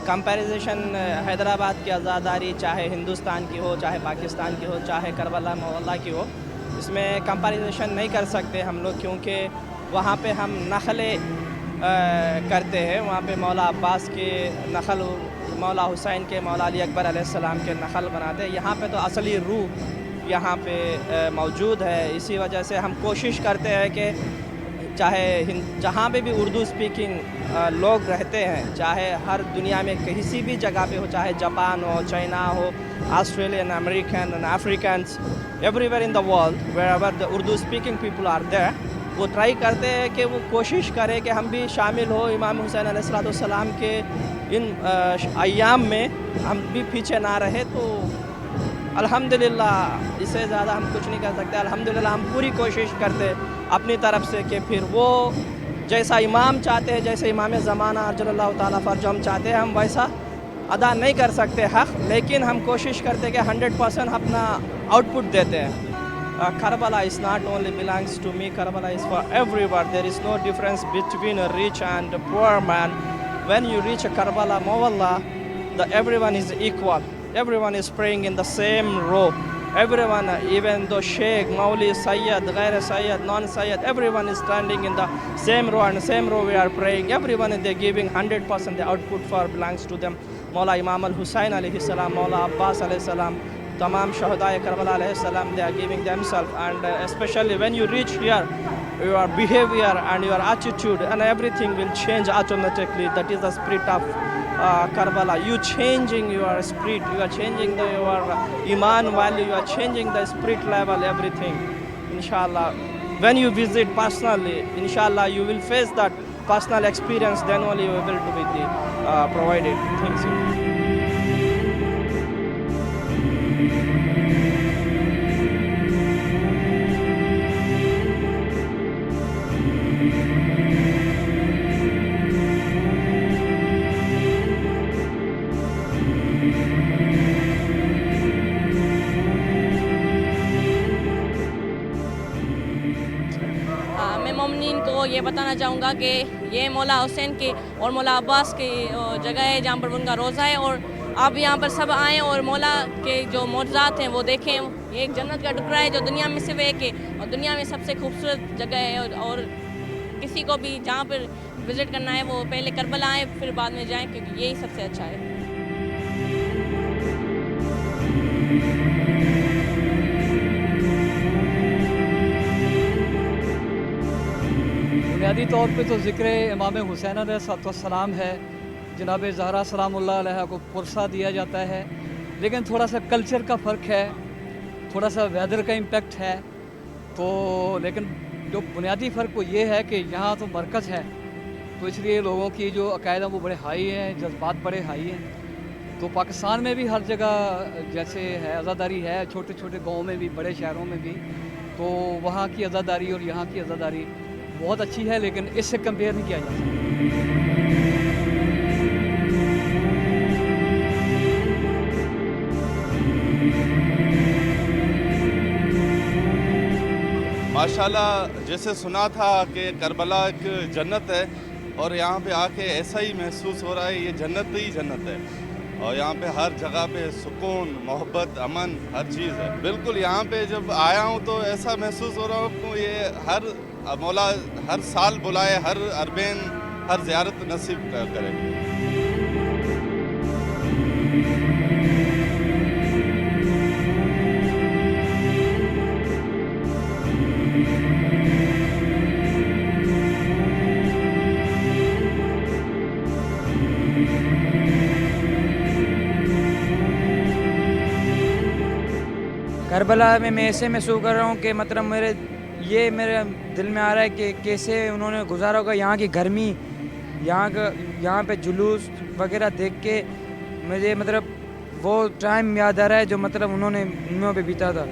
Comparison Hyderabad की आज़ादारी चाहे हिंदुस्तान की हो, चाहे पाकिस्तान की हो, चाहे करबला मौला की हो, इसमें कंपैरिजन नहीं कर सकते हम लोग, क्योंकि वहाँ पे हम नखलें करते हैं। वहाँ पे मौला अब्बास के नखल, मौला हुसैन के, मौला अली अकबर अलैहिस्सलाम के नखल बनाते हैं। यहाँ पे तो असली रूह यहाँ पे मौजूद है। इसी वजह से हम कोशिश करते हैं कि चाहे जहाँ पे भी उर्दू स्पीकिंग लोग रहते हैं, चाहे हर दुनिया में किसी भी जगह पे हो, चाहे जापान हो, चाइना हो, Australian, American and Africans, everywhere in the world wherever the Urdu speaking people are there, वो ट्राई करते हैं कि वो कोशिश करें कि हम भी शामिल हो इमाम हुसैन अलैहिस्सलाम के इन अय्याम में, हम भी पीछे ना रहे। तो अल्हम्दुलिल्लाह, इससे ज़्यादा हम कुछ नहीं कर सकते। अल्हम्दुलिल्लाह हम पूरी कोशिश करते अपनी तरफ से कि फिर वो जैसा इमाम चाहते हैं, जैसे इमाम ज़माना अजलल्लाहु ताला फ़रज हम चाहते हैं, हम वैसा अदा नहीं कर सकते हक़, लेकिन हम कोशिश करते हैं कि 100% अपना आउटपुट देते हैं। Karbala is not only belongs to me, Karbala is for everyone. There is no difference between a rich and a poor man. When you reach a Karbala Mawalla, everyone is equal. Everyone is praying in the same row. Everyone, even though Sheikh, Mauli, Sayyid, Ghair Sayyid, non-Sayyid, everyone is standing in the same row, and the same row we are praying. Everyone is giving 100% the output for belongs to them. Maula Imam al-Hussein alayhi salam, Maula Abbas alayhi salam, Tamam Shahuda Karbala alayhi salam, they are giving themselves. And especially when you reach here, your behavior and your attitude and everything will change automatically. That is the spirit of Karbala. You changing your spirit, you are changing your iman value, you are changing the spirit level, everything. Inshallah, when you visit personally, inshallah you will face that personal experience, then only you will be able to be provided things. मैं मोमिनीन को ये बताना चाहूँगा कि ये मौला हुसैन की और मौला अब्बास की जगह है जहाँ पर उनका रोज़ा है, और आप यहाँ पर सब आएँ और मौला के जो मौजज़ात हैं वो देखें। ये एक जन्नत का टुकड़ा है जो दुनिया में सिर्फ एक है, और दुनिया में सबसे खूबसूरत जगह है। और किसी को भी जहाँ पर विज़िट करना है वो पहले करबला आए, फिर बाद में जाएँ, क्योंकि यही सबसे अच्छा है। बुनियादी तौर पे तो ज़िक्र इमाम हुसैन अलैहिस्सलाम है, जनाब ज़हरा सलामुल्लाह अलैहा को पुरसा दिया जाता है, लेकिन थोड़ा सा कल्चर का फ़र्क है, थोड़ा सा वेदर का इम्पेक्ट है। तो लेकिन जो बुनियादी फ़र्क वो ये है कि यहाँ तो मरकज़ है, तो इसलिए लोगों की जो अकायदा वो बड़े हाई हैं, जज्बात बड़े हाई हैं। तो पाकिस्तान में भी हर जगह जैसे है आज़ादारी है, छोटे छोटे गाँव में भी, बड़े शहरों में भी, तो वहाँ की आज़ादारी और यहाँ की आज़ादारी बहुत अच्छी है, लेकिन इससे कंपेयर नहीं किया जा सकता। माशाल्लाह, जैसे सुना था कि करबला एक जन्नत है, और यहाँ पे आके ऐसा ही महसूस हो रहा है, ये जन्नत ही जन्नत है। और यहाँ पे हर जगह पे सुकून, मोहब्बत, अमन, हर चीज़ है। बिल्कुल यहाँ पे जब आया हूँ तो ऐसा महसूस हो रहा हूँ कि ये हर मौला हर साल बुलाए, हर अरबेन, हर ज़ियारत नसीब करे। करबला में मैं ऐसे महसूस कर रहा हूँ कि मतलब मेरे दिल में आ रहा है कि कैसे उन्होंने गुजारा होगा यहाँ की गर्मी, यहाँ पे जुलूस वगैरह देख के मुझे मतलब वो टाइम याद आ रहा है जो मतलब उन्होंने उनमें पे बीता था।